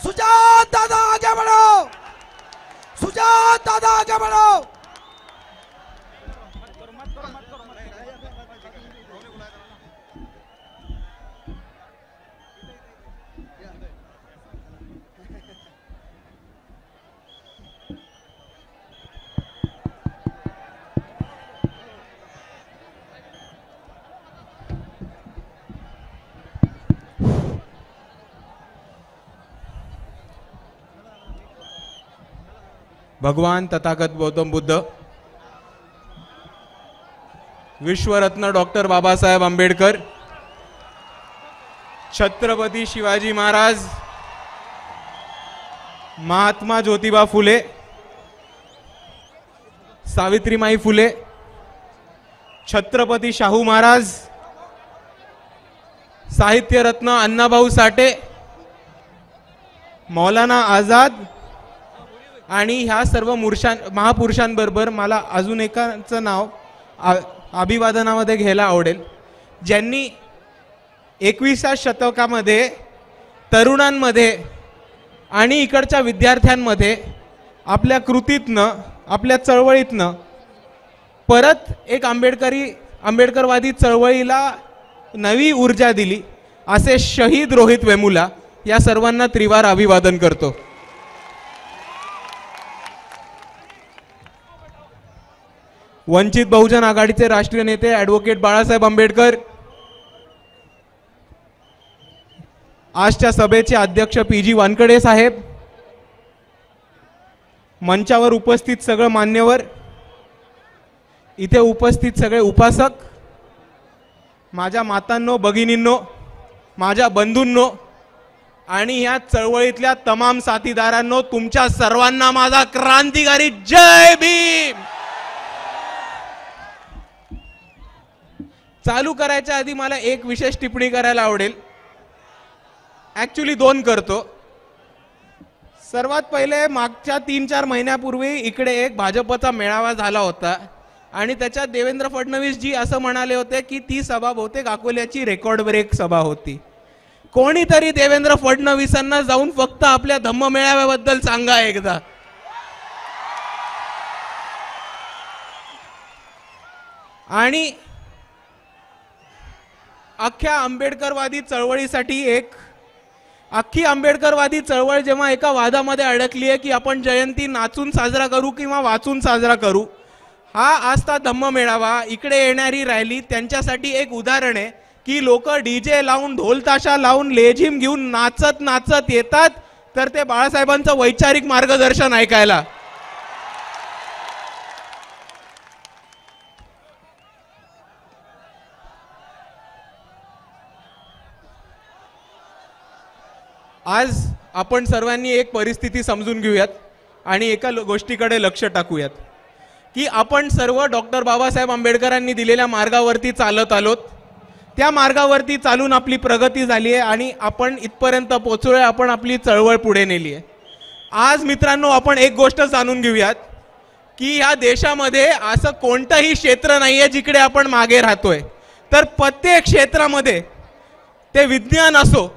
सुजात दादा आगे बढ़ो, सुजात दादा आगे बढ़ो। भगवान तथागत गौतम बुद्ध, विश्वरत्न डॉक्टर बाबासाहेब आंबेडकर, छत्रपती शिवाजी महाराज, महात्मा ज्योतिबा फुले, सावित्रीमाई फुले, छत्रपती शाहू महाराज, साहित्यरत्न अण्णाभाऊ साठे, मौलाना आझाद आणि ह्या सर्व महापुरुषांबरोबर मला अजून एकाचं नाव अभिवादनामध्ये घ्यायला आवडेल, ज्यांनी 21व्या शतकामध्ये तरुणांमध्ये आणि इकडच्या विद्यार्थ्यांमध्ये आपल्या कृतीतनं, आपल्या चळवळीतनं परत एक आंबेडकरवादी चळवळीला नवी ऊर्जा दिली, असे शहीद रोहित वेमुला या सर्वांना त्रिवार अभिवादन करतो। वंचित बहुजन आघाडीचे राष्ट्रीय नेते ॲडव्होकेट बाळासाहेब आंबेडकर, आजच्या सभेचे अध्यक्ष PG वानकडे साहेब, मंचावर उपस्थित सगळे मान्यवर, इथे उपस्थित सगळे उपासक, माझ्या मातांनो, भगिनींनो, माझ्या बंधूंनो आणि या चळवळीतल्या तमाम साथीदारांनो, तुमच्या सर्वांना माझा क्रांतिकारी जय भीम। चालू करायच्या आधी मला एक विशेष टिप्पणी करायला आवडेल, ॲक्च्युली 2 करतो। सर्वात पहिले मागच्या 3-4 महिन्यापूर्वी इकडे एक भाजपचा मेळावा झाला होता आणि त्याच्यात देवेंद्र फडणवीस जी असं म्हणाले होते की ती सभा बहुतेक अकोल्याची रेकॉर्ड ब्रेक सभा होती। कोणीतरी देवेंद्र फडणवीसांना जाऊन फक्त आपल्या धम्म मेळाव्याबद्दल सांगा एकदा। आणि अख्ख्या आंबेडकरवादी चळवळीसाठी अख्खी आंबेडकरवादी चळवळ जेव्हा एका वादामध्ये अडकली आहे की आपण जयंती नाचून साजरा करू किंवा वाचून साजरा करू, हा आजचा धम्म मेळावा, इकडे येणारी रॅली त्यांच्यासाठी एक उदाहरण आहे की लोक डीजे लावून, ढोल ताशा लावून, लेझिम घेऊन नाचत नाचत येतात तर ते बाळासाहेबांचं वैचारिक मार्गदर्शन ऐकायला। आज आपण सर्वांनी एक परिस्थिती समजून घेऊयात आणि एका गोष्टीकडे लक्ष टाकूयात की आपण सर्व डॉक्टर बाबासाहेब आंबेडकरांनी दिलेल्या मार्गावरती चालत आलोत। त्या मार्गावरती चालून आपली प्रगती झाली आहे आणि आपण इथपर्यंत पोहोचलोय, आपण आपली चळवळ पुढे नेली आहे। आज मित्रांनो, आपण एक गोष्ट जाणून घेऊयात की ह्या देशामध्ये असं कोणतंही क्षेत्र नाही आहे जिकडे आपण मागे राहतोय, तर प्रत्येक क्षेत्रामध्ये, ते विज्ञान असो,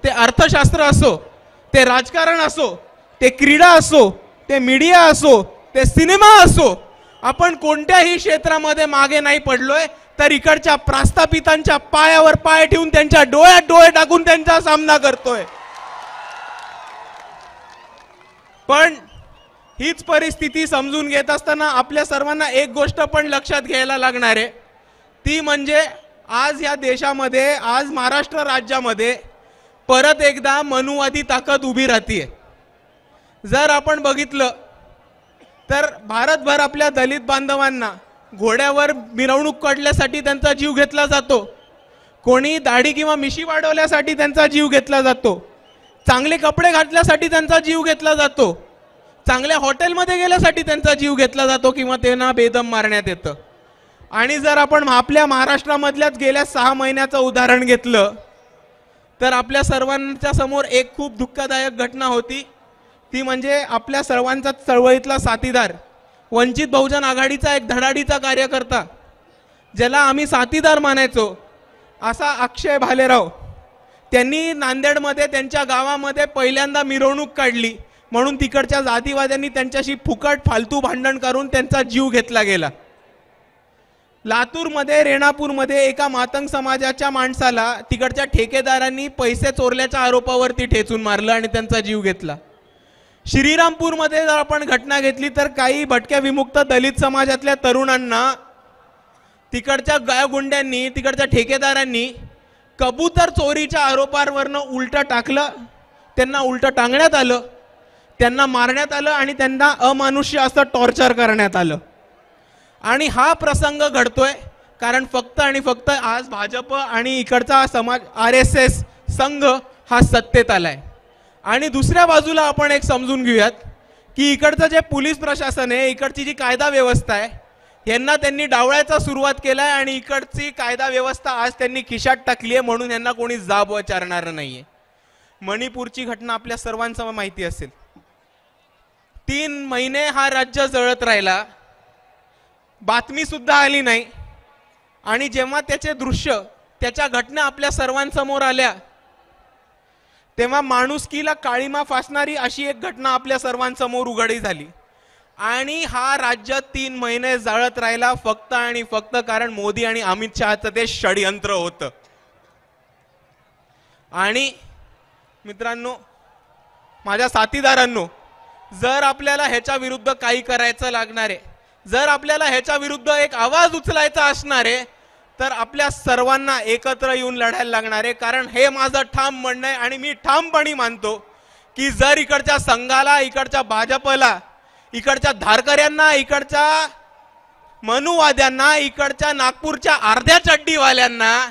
ते अर्थशास्त्र असो, ते राजकारण असो, ते क्रीडा असो, ते मीडिया असो, ते सिनेमा असो, आपण कोणत्याही क्षेत्रामध्ये मागे नाही पडलोय, तर इकडच्या प्रस्थापितांच्या पायावर पाय ठेवून, त्यांच्या डोळ्यात डोळे टाकून त्यांचा सामना करतोय। पण हीच परिस्थिती समजून घेत असताना आपल्या सर्वांना एक गोष्ट पण लक्षात घ्यायला लागणार आहे, ती म्हणजे आज या देशामध्ये, आज महाराष्ट्र राज्यामध्ये परत एकदा मनुवादी ताकद उभी राहतीये। जर आपण बघितलं तर भारतभर आपल्या दलित बांधवांना घोड्यावर मिरवणूक काढण्यासाठी त्यांचा जीव घेतला जातो, कोणी दाढी किंवा मिशी वाढवण्यासाठी त्यांचा जीव घेतला जातो, चांगले कपडे घातल्यासाठी त्यांचा जीव घेतला जातो, चांगल्या हॉटेलमध्ये गेल्यासाठी त्यांचा जीव घेतला जातो किंवा त्यांना बेदम मारण्यात येतं। आणि जर आपण आपल्या महाराष्ट्रामधल्याच गेल्या 6 महिन्याचं उदाहरण घेतलं तर आपल्या सर्वांच्या समोर एक खूप दुःखदायक घटना होती, ती म्हणजे आपल्या सर्वांचा चळवळीतला साथीदार, वंचित बहुजन आघाडीचा एक धडाडीचा कार्यकर्ता, ज्याला आम्ही साथीदार मानायचो, असा अक्षय भालेराव, त्यांनी नांदेडमध्ये त्यांच्या गावामध्ये पहिल्यांदा मिरवणूक काढली म्हणून तिकडच्या जातीवाद्यांनी त्यांच्याशी फुकट फालतू भांडण करून त्यांचा जीव घेतला गेला. लातूरमध्ये रेणापूरमध्ये एका मातंग समाजाच्या माणसाला तिकडच्या ठेकेदारांनी पैसे चोरल्याच्या आरोपावरती ठेचून मारलं आणि त्यांचा जीव घेतला. श्रीरामपूरमध्ये जर आपण घटना घेतली तर काही भटक्या विमुक्त दलित समाजातल्या तरुणांना तिकडच्या गायगुंड्यांनी तिकडच्या ठेकेदारांनी कबूतर चोरीच्या आरोपावरनं उलटं टाकलं, त्यांना उलटं टांगण्यात आलं, त्यांना मारण्यात आलं आणि त्यांना अमानुष्य असं टॉर्चर करण्यात आलं. आणि हा प्रसंग घडतोय कारण फक्त आणि फक्त आज भाजप आणि इकडचा समाज RSS संघ हा सत्तेत आलाय. आणि दुसऱ्या बाजूला आपण एक समजून घेऊयात की इकडचं जे पोलीस प्रशासन आहे, इकडची जी कायदा व्यवस्था आहे, यांना त्यांनी डावळायचा सुरुवात केलाय आणि इकडची कायदा व्यवस्था आज त्यांनी खिशात टाकली आहे म्हणून यांना कोणी जाब विचारणार नाहीये. मणिपूरची घटना आपल्या सर्वांना माहिती असेल. 3 महिने हा राज्य जळत राहिला, बातमी सुद्धा आली नाही आणि जेव्हा त्याचे दृश्य त्याच्या घटना आपल्या सर्वांसमोर आल्या तेव्हा माणुसकीला काळीमा फासणारी अशी एक घटना आपल्या सर्वांसमोर उघडी झाली. आणि हा राज्य 3 महिने जळत राहिला फक्त आणि फक्त कारण मोदी आणि अमित शहाचं ते षडयंत्र होतं. आणि मित्रांनो, माझ्या साथीदारांनो, जर आपल्याला ह्याच्या विरुद्ध काही करायचं लागणार आहे, जर आपल्याला ह्याच्या विरुद्ध एक आवाज उचलायचा असणार आहे तर आपल्या सर्वांना एकत्र येऊन लढायला लागणार आहे. कारण हे माझं ठाम म्हणणं आहे आणि मी ठामपणे मानतो की जर इकडच्या संघाला, इकडच्या भाजपला, इकडच्या धारकऱ्यांना, इकडच्या मनुवाद्यांना, इकडच्या नागपूरच्या अर्ध्या चड्डीवाल्यांना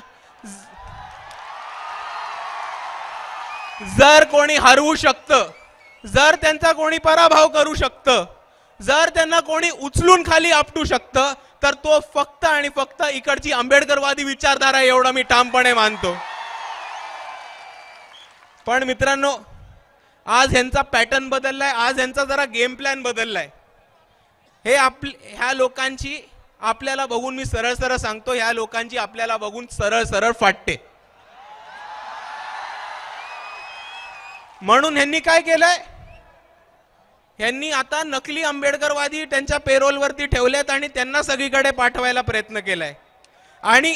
जर कोणी हरवू शकतं, जर त्यांचा कोणी पराभव करू शकतं, जर त्यांना कोणी उचलून खाली आपटू शकतं तर तो फक्त आणि फक्त इकडची आंबेडकरवादी विचारधारा एवढं मी ठामपणे मानतो. पण मित्रांनो, आज ह्यांचा पॅटर्न बदललाय, आज ह्यांचा जरा गेम प्लॅन बदललाय. हे ह्या लोकांची आपल्याला बघून, मी सरळ सरळ सांगतो, ह्या लोकांची आपल्याला बघून सरळ सरळ फाटते. म्हणून ह्यांनी काय केलंय, ह्यांनी आता नकली आंबेडकरवादी त्यांच्या पेरोलवरती ठेवलेत आणि त्यांना सगळीकडे पाठवायला प्रयत्न केलाय. आणि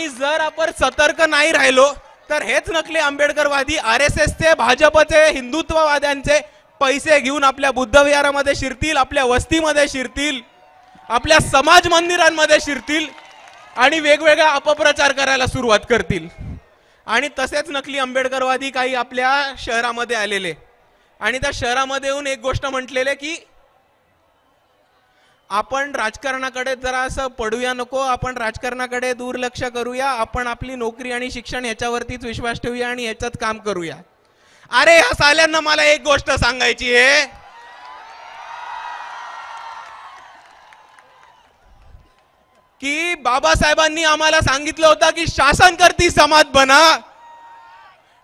जर आपण सतर्क नाही राहिलो तर हेच नकली आंबेडकरवादी RSSचे, भाजपचे, हिंदुत्ववाद्यांचे पैसे घेऊन आपल्या बुद्धविहारामध्ये शिरतील, आपल्या वस्तीमध्ये शिरतील, आपल्या समाज मंदिरांमध्ये शिरतील आणि वेगवेगळा अपप्रचार करायला सुरुवात करतील. आणि तसेच नकली आंबेडकरवादी काही आपल्या शहरामध्ये आलेले आणि त्या शहरामध्ये येऊन एक गोष्ट म्हटलेले की आपण राजकारणाकडे जरा असं पडूया नको, आपण राजकारणाकडे दुर्लक्ष करूया, आपण आपली नोकरी आणि शिक्षण याच्यावरतीच विश्वास ठेवूया आणि याच्यात काम करूया. अरे ह्या साल्यांना मला एक गोष्ट सांगायची आहे की बाबासाहेबांनी आम्हाला सांगितलं होतं की शासनकर्ती समाज बना.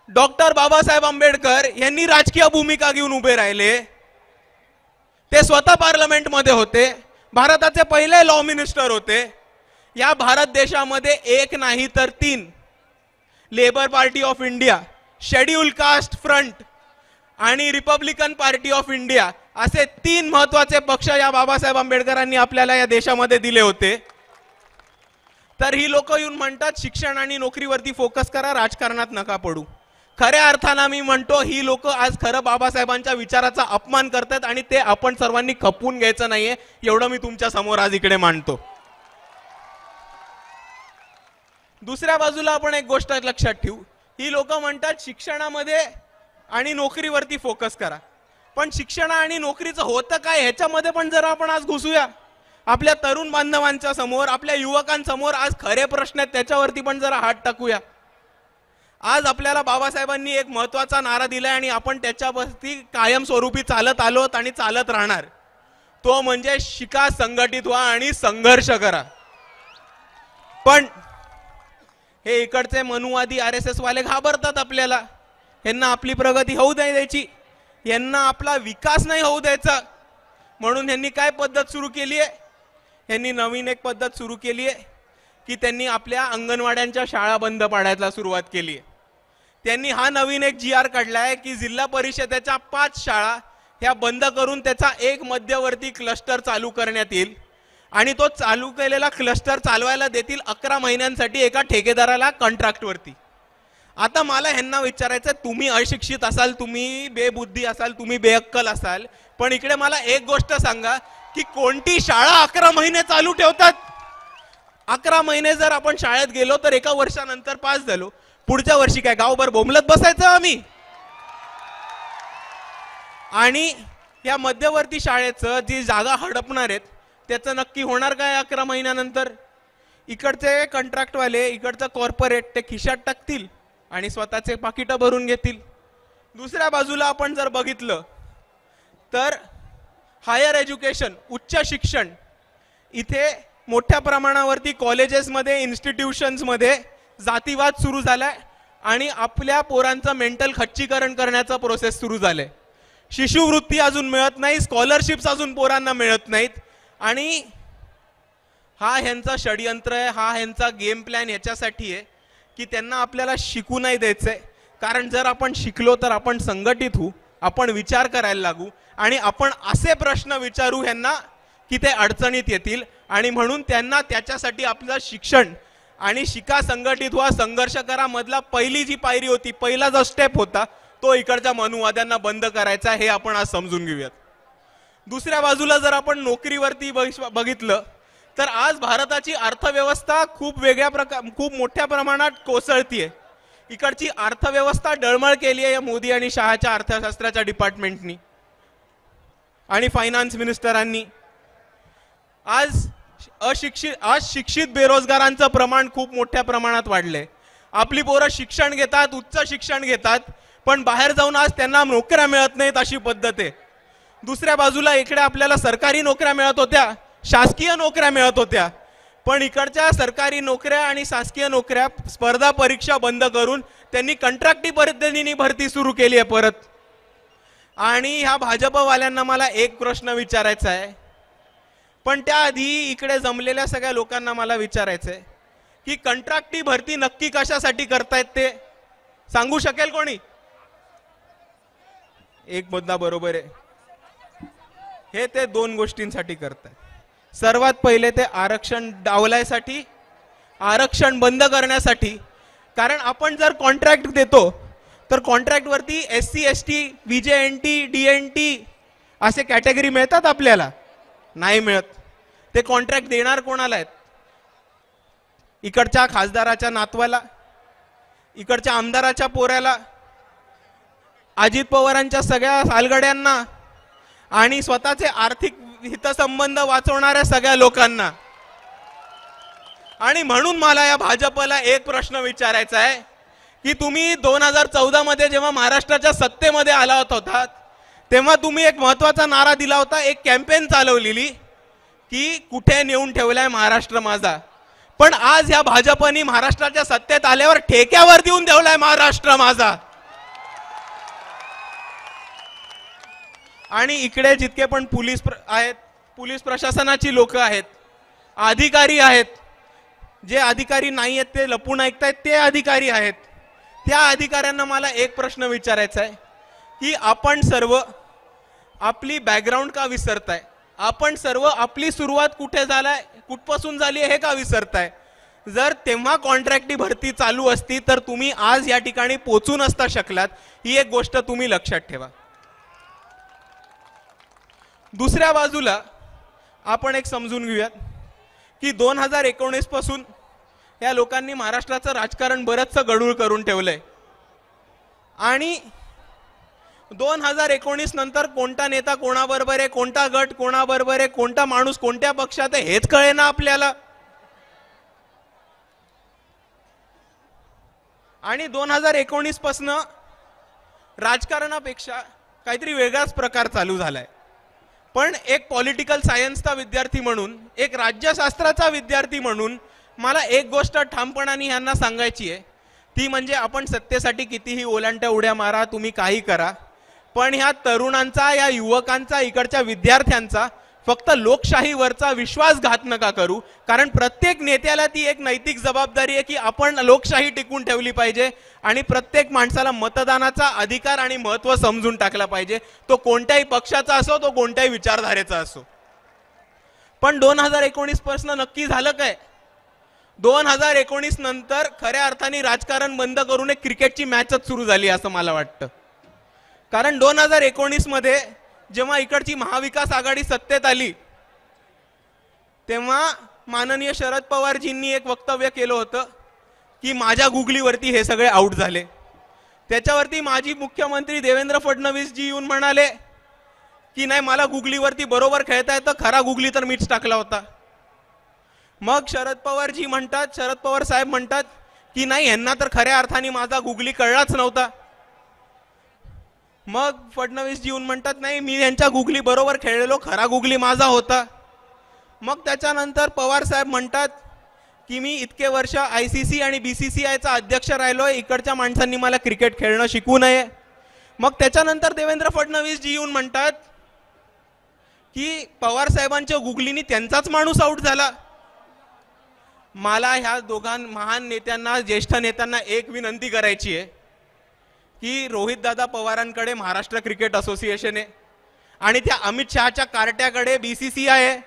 डॉक्टर बाबासाहेब आंबेडकर यांनी राजकीय भूमिका घेऊन उभे राहिले. ते स्वतः पार्लमेंटमध्ये होते, भारताचे पहिले लॉ मिनिस्टर होते. या भारत देशामध्ये एक नाही तर 3 Labour Party of India, scheduled caste front आणि रिपब्लिकन पार्टी ऑफ इंडिया असे 3 महत्त्वाचे पक्ष या बाबासाहेब आंबेडकरांनी आपल्याला या देशामध्ये दिले होते. तर ही लोक येऊन म्हणतात शिक्षण आणि नोकरीवरती फोकस करा, राजकारणात नका पडू. खऱ्या अर्थाने मी म्हणतो ही लोक आज खरं बाबासाहेबांच्या विचाराचा अपमान करतात आणि ते आपण सर्वांनी खपवून घ्यायचं नाहीये, एवढं मी तुमच्या समोर आज इकडे मांडतो. दुसऱ्या बाजूला आपण एक गोष्ट लक्षात ठेवू, ही लोक म्हणतात शिक्षणामध्ये आणि नोकरीवरती फोकस करा. पण शिक्षण आणि नोकरीचं होतं काय ह्याच्यामध्ये पण जरा आपण आज घुसूया. आपल्या तरुण बांधवांच्या समोर, आपल्या युवकांसमोर आज खरे प्रश्न आहेत, त्याच्यावरती पण जरा हात टाकूया. आज आपल्याला बाबासाहेबांनी एक महत्त्वाचा नारा दिलाय आणि आपण त्याच्यावरती कायमस्वरूपी चालत आलोत आणि चालत राहणार. तो म्हणजे शिका, संघटित व्हा आणि संघर्ष करा. पण हे इकडचे मनुवादी RSS वाले घाबरतात आपल्याला. यांना आपली प्रगती होऊ नाही द्यायची, यांना आपला विकास नाही होऊ द्यायचा. म्हणून यांनी काय पद्धत सुरू केली आहे, यांनी नवीन एक पद्धत सुरू केली आहे. की त्यांनी आपल्या अंगणवाड्यांच्या शाळा बंद पाडायला सुरुवात केली आहे. त्यांनी हा नवीन एक GR काढलाय की जिल्हा परिषदेच्या 5 शाळा ह्या बंद करून त्याचा एक मध्यवर्ती क्लस्टर चालू करण्यात येईल आणि तो चालू केलेला क्लस्टर चालवायला देतील 11 महिन्यांसाठी एका ठेकेदाराला कॉन्ट्रॅक्टवरती. आता मला ह्यांना विचारायचं, तुम्ही अशिक्षित असाल, तुम्ही बेबुद्धी असाल, तुम्ही बेअक्कल असाल, पण इकडे मला एक गोष्ट सांगा की कोणती शाळा 11 महिने चालू ठेवतात? 11 महिने जर आपण शाळेत गेलो तर एका वर्षानंतर पास झालो, पुढच्या वर्षी काय गावभर बोंबलत बसायचं आम्ही? आणि या मध्यवर्ती शाळेचं जी जागा हडपणार आहेत त्याचं नक्की होणार काय 11 महिन्यानंतर? इकडचे कॉन्ट्रॅक्टवाले, इकडचं कॉर्पोरेट ते खिशात टाकतील आणि स्वतःचे पाकिटं भरून घेतील. दुसऱ्या बाजूला आपण जर बघितलं तर हायर एज्युकेशन, उच्च शिक्षण, इथे मोठ्या प्रमाणावरती कॉलेजेसमध्ये, इन्स्टिट्यूशन्समध्ये जातीवाद सुरू झालाय आणि आपल्या पोरांचं मेंटल खच्चीकरण करण्याचा प्रोसेस सुरू झालाय. शिष्यवृत्ती अजून मिळत नाही, स्कॉलरशिप्स अजून पोरांना मिळत नाहीत आणि हा ह्यांचा षडयंत्र आहे, हा ह्यांचा गेम प्लॅन याच्यासाठी आहे की त्यांना आपल्याला शिकू नाही द्यायचंय. कारण जर आपण शिकलो तर आपण संघटित होऊ, आपण विचार करायला लागू आणि आपण असे प्रश्न विचारू ह्यांना की ते अडचणीत येतील. आणि म्हणून त्यांना त्याच्यासाठी आपलं शिक्षण आणि शिका, संघटित व्हा, संघर्ष करा मधला पहिली जी पायरी होती, पहिला जो स्टेप होता तो इकडच्या मनुवाद्यांना बंद करायचा, हे आपण आज समजून घेऊयात. दुसऱ्या बाजूला जर आपण नोकरीवरती बघितलं तर आज भारताची अर्थव्यवस्था खूप मोठ्या प्रमाणात कोसळतीये. इकडची अर्थव्यवस्था डळमळ केली आहे या मोदी आणि शहाच्या अर्थशास्त्राच्या डिपार्टमेंटनी आणि फायनान्स मिनिस्टरांनी. आज शिक्षित बेरोजगारांचं प्रमाण खूप मोठ्या प्रमाणात वाढलंय. आपली पोरं शिक्षण घेतात, उच्च शिक्षण घेतात, पण बाहेर जाऊन आज त्यांना नोकऱ्या मिळत नाहीत अशी पद्धत आहे. दुसऱ्या बाजूला इकडे आपल्याला सरकारी नोकऱ्या मिळत होत्या, शासकीय नोकऱ्या मिळत होत्या, पण इकडच्या सरकारी नोकऱ्या आणि शासकीय नोकऱ्या स्पर्धा परीक्षा बंद करून त्यांनी कॉन्ट्रॅक्टी पद्धतीने भरती सुरू केली आहे परत. आणि ह्या भाजपवाल्यांना मला एक प्रश्न विचारायचा आहे, पण त्याआधी इकडे जमलेल्या सगळ्या लोकांना मला विचारायचं आहे की कॉन्ट्रॅक्टी भरती नक्की कशासाठी करतायत ते सांगू शकेल कोणी? एक मुद्दा बरोबर आहे, हे ते 2 गोष्टींसाठी करतात. सर्वात पहिले ते आरक्षण डावलायसाठी, आरक्षण बंद करण्यासाठी. कारण आपण जर कॉन्ट्रॅक्ट देतो तर कॉन्ट्रॅक्टवरती SC ST VJNT DNT असे कॅटेगरी मिळतात आपल्याला? नाही मिळत. ते कॉन्ट्रॅक्ट देणार कोणाला आहेत? इकडच्या खासदाराच्या नातवाला, इकडच्या आमदाराच्या पोऱ्याला, अजित पवारांच्या सगळ्या सालगड्यांना आणि स्वतःचे आर्थिक हितसंबंध वाचवणाऱ्या सगळ्या लोकांना. आणि म्हणून मला या भाजपला एक प्रश्न विचारायचा आहे की तुम्ही 2014 मध्ये जेव्हा महाराष्ट्राच्या सत्तेमध्ये आला होता तेव्हा तुम्ही एक महत्त्वाचा नारा दिला होता, एक कॅम्पेन चालवलेली की कुठे नेऊन ठेवलाय महाराष्ट्र माझा. पण आज या भाजपनी महाराष्ट्राच्या सत्तेत आल्यावर ठेक्यावर देऊन ठेवलाय महाराष्ट्र माझा. आणि इकडे जितके पण पोलीस आहेत, पोलीस प्रशासनाची लोक आहेत, अधिकारी आहेत, जे अधिकारी नाही आहेत ते लपून ऐकतायत ते अधिकारी आहेत, त्या अधिकाऱ्यांना मला एक प्रश्न विचारायचा आहे की आपण सर्व आपली बॅकग्राऊंड का विसरताय? आपण सर्व आपली सुरुवात कुठे झालाय, कुठपासून झाली हे का विसरताय? जर तेव्हा कॉन्ट्रॅक्टी भरती चालू असती तर तुम्ही आज या ठिकाणी पोहोचू नसता शकलात. ही एक गोष्ट तुम्ही लक्षात ठेवा. दुसऱ्या बाजूला आपण एक समजून घेऊयात की 2019 पासून या लोकांनी महाराष्ट्राचं राजकारण बरंचसं गढूळ करून ठेवलंय आणि 2019 नंतर कोणता नेता कोणाबरोबर आहे, कोणता गट कोणाबरोबर आहे, कोणता माणूस कोणत्या पक्षात आहे हेच कळेना आपल्याला. आणि 2019 पासून राजकारणापेक्षा काहीतरी वेगळाच प्रकार चालू झालाय. पण एक पॉलिटिकल सायन्सचा विद्यार्थी म्हणून, एक राज्यशास्त्राचा विद्यार्थी म्हणून मला एक गोष्ट ठामपणाने यांना सांगायची आहे, ती म्हणजे आपण सत्तेसाठी कितीही ओलांट्या उड्या मारा, तुम्ही काही करा, पण ह्या तरुणांचा, या युवकांचा, इकडच्या विद्यार्थ्यांचा फक्त लोकशाहीवरचा विश्वासघात नका करू, कारण प्रत्येक नेत्याला ती एक नैतिक जबाबदारी आहे की आपण लोकशाही टिकवून ठेवली पाहिजे आणि प्रत्येक माणसाला मतदानाचा अधिकार आणि महत्त्व समजून टाकला पाहिजे, तो कोणत्याही पक्षाचा असो, तो कोणत्याही विचारधारेचा असो. पण 2019 पासून नक्की झालं काय? 2019 नंतर खऱ्या अर्थाने राजकारण बंद करून एक क्रिकेटची मॅचच सुरू झाली असं मला वाटतं. कारण 2019 मध्ये जेव्हा इकडची महाविकास आघाडी सत्तेत आली तेव्हा माननीय शरद पवारजींनी एक वक्तव्य केलं होतं की माझ्या गुगलीवरती हे सगळे आउट झाले. त्याच्यावरती माजी मुख्यमंत्री देवेंद्र फडणवीस जी येऊन म्हणाले की नाही, मला गुगलीवरती बरोबर खेळता येतं, खरा गुगली तर मीच टाकला होता. मग शरद पवार साहेब म्हणतात की नाही, यांना तर खऱ्या अर्थाने माझा गुगली कळलाच नव्हता. मग फडणवीस जी येऊन म्हणतात नाही, मी यांच्या गुगली बरोबर खेळलेलो, खरा गुगली माझा होता. मग त्याच्यानंतर पवार साहेब म्हणतात की मी इतके वर्ष ICC आणि BCCIचा अध्यक्ष राहिलोय, इकडच्या माणसांनी मला क्रिकेट खेळणं शिकवू नये. मग त्याच्यानंतर देवेंद्र फडणवीस जी येऊन म्हणतात की पवार साहेबांच्या गुगलीनी त्यांचाच माणूस आउट झाला. मला ह्या दोघां महान नेत्यांना, ज्येष्ठ नेत्यांना एक विनंती करायची आहे की रोहितदादा पवारांकडे महाराष्ट्र क्रिकेट असोसिएशन आहे आणि त्या अमित शहाच्या कार्ट्याकडे BCCI आहे.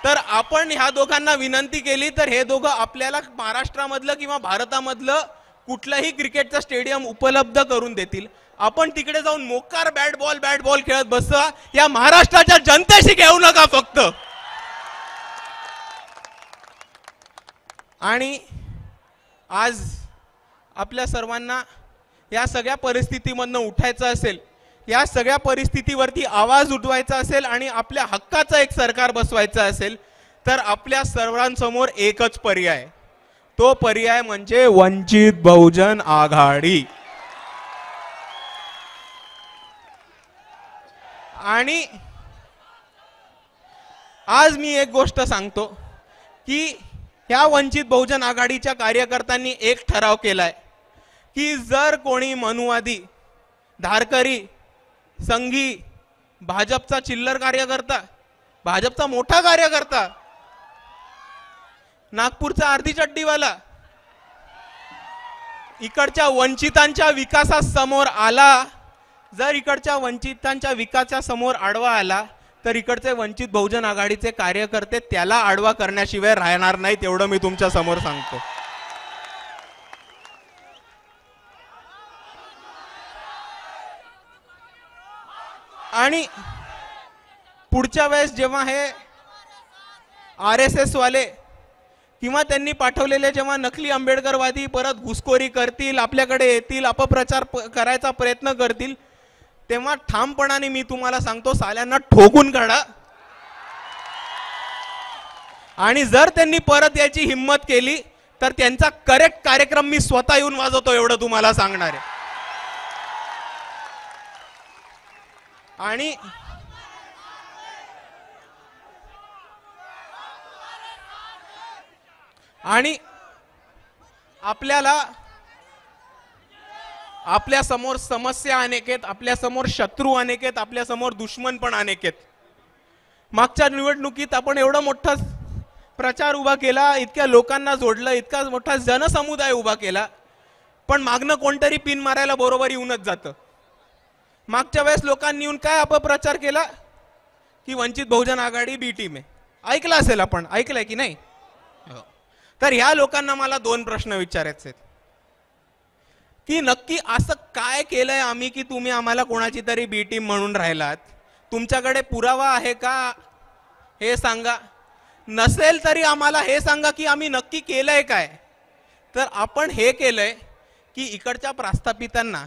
तर आपण ह्या दोघांना विनंती केली तर हे दोघं आपल्याला महाराष्ट्रामधलं किंवा भारतामधलं कुठलंही क्रिकेटचं स्टेडियम उपलब्ध करून देतील. आपण तिकडे जाऊन मोकार बॅट बॉल खेळत बसा, या महाराष्ट्राच्या जनतेशी घेऊ नका फक्त. आणि आज आपल्या सर्वांना या सगळ्या परिस्थितीमधनं उठायचं असेल, या सगळ्या परिस्थितीवरती आवाज उठवायचा असेल आणि आपल्या हक्काचं एक सरकार बसवायचं असेल तर आपल्या सर्वांसमोर एकच पर्याय, तो पर्याय म्हणजे वंचित बहुजन आघाडी. आणि आज मी एक गोष्ट सांगतो की ह्या वंचित बहुजन आघाडीच्या कार्यकर्त्यांनी एक ठराव केलाय की जर कोणी मनुवादी, धारकरी, संघी, भाजपचा चिल्लर कार्यकर्ता, भाजपचा मोठा कार्यकर्ता, नागपूरचा अर्धी चड्डीवाला इकडच्या वंचितांच्या विकासासमोर आला, जर इकडच्या वंचितांच्या विकासासमोर आडवा आला तर इकडचे वंचित बहुजन आघाडीचे कार्यकर्ते त्याला आडवा करण्याशिवाय राहणार नाही, तेवढं मी तुमच्या समोर सांगतो. आणि पुढच्या वेळेस जेव्हा हे RSS वाले किंवा त्यांनी पाठवलेले जेव्हा नकली आंबेडकरवादी परत घुसखोरी करतील, आपल्याकडे येतील, अपप्रचार करायचा प्रयत्न करतील, तेव्हा ठामपणाने मी तुम्हाला सांगतो, साल्यांना ठोकून काढा. आणि जर त्यांनी परत याची हिम्मत केली तर त्यांचा करेक्ट कार्यक्रम मी स्वतः येऊन वाजवतो, एवढं तुम्हाला सांगणार आहे. आणि आपल्याला आपल्या समोर समस्या अनेक आहेत, आपल्या समोर शत्रू अनेक आहेत, आपल्या समोर दुश्मन पण अनेक आहेत. मागच्या निवडणुकीत आपण एवढा मोठा प्रचार उभा केला, इतक्या लोकांना जोडलं, इतका मोठा जनसमुदाय उभा केला, पण मागणं कोणतरी पिन मारायला बरोबर येऊनच जातं. मागच्या वेळेस लोकांनी येऊन काय अपप्रचार केला की वंचित बहुजन आघाडी बी टीम आहे. ऐकलं असेल, आपण ऐकलंय की नाही? तर ह्या लोकांना मला दोन प्रश्न विचारायचे आहेत की नक्की असं काय केलंय आम्ही की तुम्ही आम्हाला कोणाची तरी बी टीम म्हणून राहिलात? तुमच्याकडे पुरावा आहे का हे सांगा. नसेल तरी आम्हाला हे सांगा की आम्ही नक्की केलंय काय. तर आपण हे केलंय की इकडच्या प्रस्थापितांना,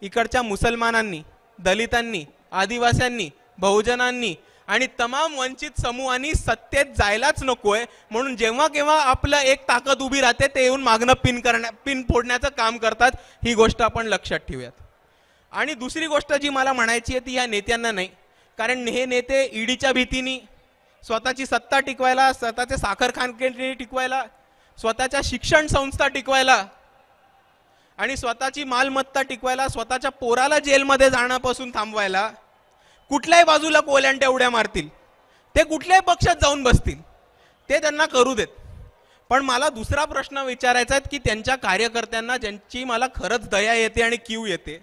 इकडच्या मुसलमानांनी, दलितांनी, आदिवासींनी, बहुजनांनी आणि तमाम वंचित समूहांनी सत्तेत जायलाच नकोय, म्हणून जेव्हा केव्हा आपलं एक ताकद उभी राहते ते येऊन मागणं पिन फोडण्याचं काम करतात. ही गोष्ट आपण लक्षात ठेवूयात. आणि दुसरी गोष्ट जी मला म्हणायची आहे ती या नेत्यांना नाही, कारण हे नेते ईडीच्या भीतीने स्वतःची सत्ता टिकवायला, स्वतःचे साखर कारखाने टिकवायला, स्वतःच्या शिक्षण संस्था टिकवायला आणि स्वतःची मालमत्ता टिकवायला, स्वतःच्या पोराला जेलमध्ये जाण्यापासून थांबवायला कुठल्याही बाजूला कोल्यांट्या उड्या मारतील, ते कुठल्याही पक्षात जाऊन बसतील, ते त्यांना करू देत. पण मला दुसरा प्रश्न विचारायचा आहे की त्यांच्या कार्यकर्त्यांना ज्यांची मला खरंच दया येते आणि कीव येते,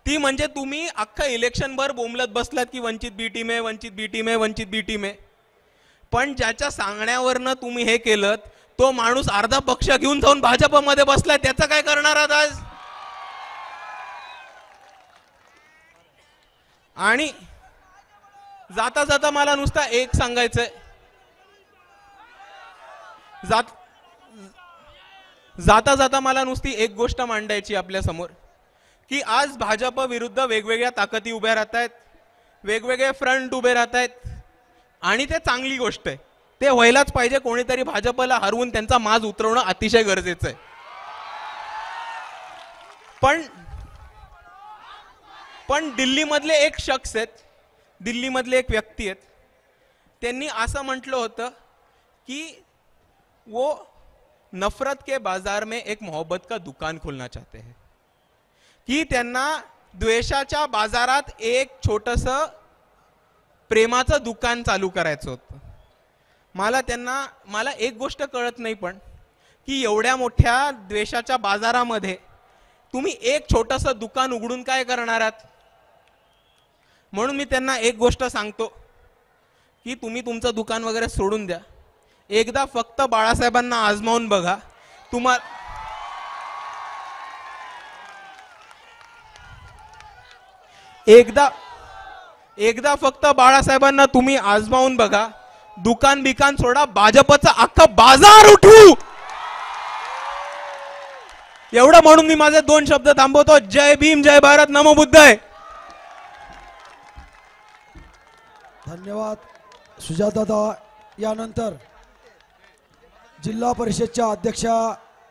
ती म्हणजे तुम्ही अख्खा इलेक्शनभर बोंबलत बसलात की वंचित बी टीम आहे, वंचित बी टीम आहे, वंचित बी टीम आहे. पण ज्याच्या सांगण्यावरनं तुम्ही हे केलं, तो माणूस अर्धा पक्ष घेऊन जाऊन भाजपमध्ये बसलाय, त्याचं काय करणार आहात आज? आणि जाता जाता मला नुसता एक सांगायचंय, जाता जाता मला नुसती एक गोष्ट मांडायची आपल्या समोर की आज भाजप विरुद्ध वेगवेगळ्या ताकदी उभ्या राहत आहेत, वेगवेगळे फ्रंट उभे राहत आहेत, आणि ते चांगली गोष्ट आहे, ते व्हायलाच पाहिजे. कोणीतरी भाजपला हरवून त्यांचा माज उतरवणं अतिशय गरजेचं आहे. पण दिल्लीमधले एक शख्स आहेत, दिल्लीमधले एक व्यक्ती आहेत, त्यांनी असं म्हटलं होतं की वो नफरत के बाजार में एक मोहब्बत का दुकान खोलना चाहते हैं, की त्यांना द्वेषाच्या बाजारात एक छोटंसं प्रेमाचं दुकान चालू करायचं होतं. मला एक गोष्ट कळत नाही पण की एवढ्या मोठ्या द्वेषाच्या बाजारामध्ये तुम्ही एक छोटंसं दुकान उघडून काय करणार आहात? म्हणून मी त्यांना एक गोष्ट सांगतो की तुम्ही तुमचं दुकान वगैरे सोडून द्या, एकदा फक्त बाळासाहेबांना आजमावून बघा. एकदा फक्त बाळासाहेबांना तुम्ही आजमावून बघा, दुकान बिकान सोडा, भाजपचा अख्खा बाजार उठवू. एवढं म्हणून मी माझे 2 शब्द थांबवतो. जय भीम, जय भारत, नमो बुद्धाय. धन्यवाद सुजातादा. यानंतर जिल्हा परिषदच्या अध्यक्षा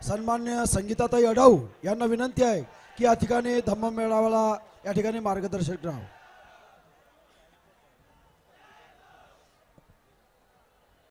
सन्मान्य संगीताताई अडाऊ यांना विनंती आहे की या ठिकाणी धम्म मेळाव्याला या ठिकाणी मार्गदर्शक राहावं.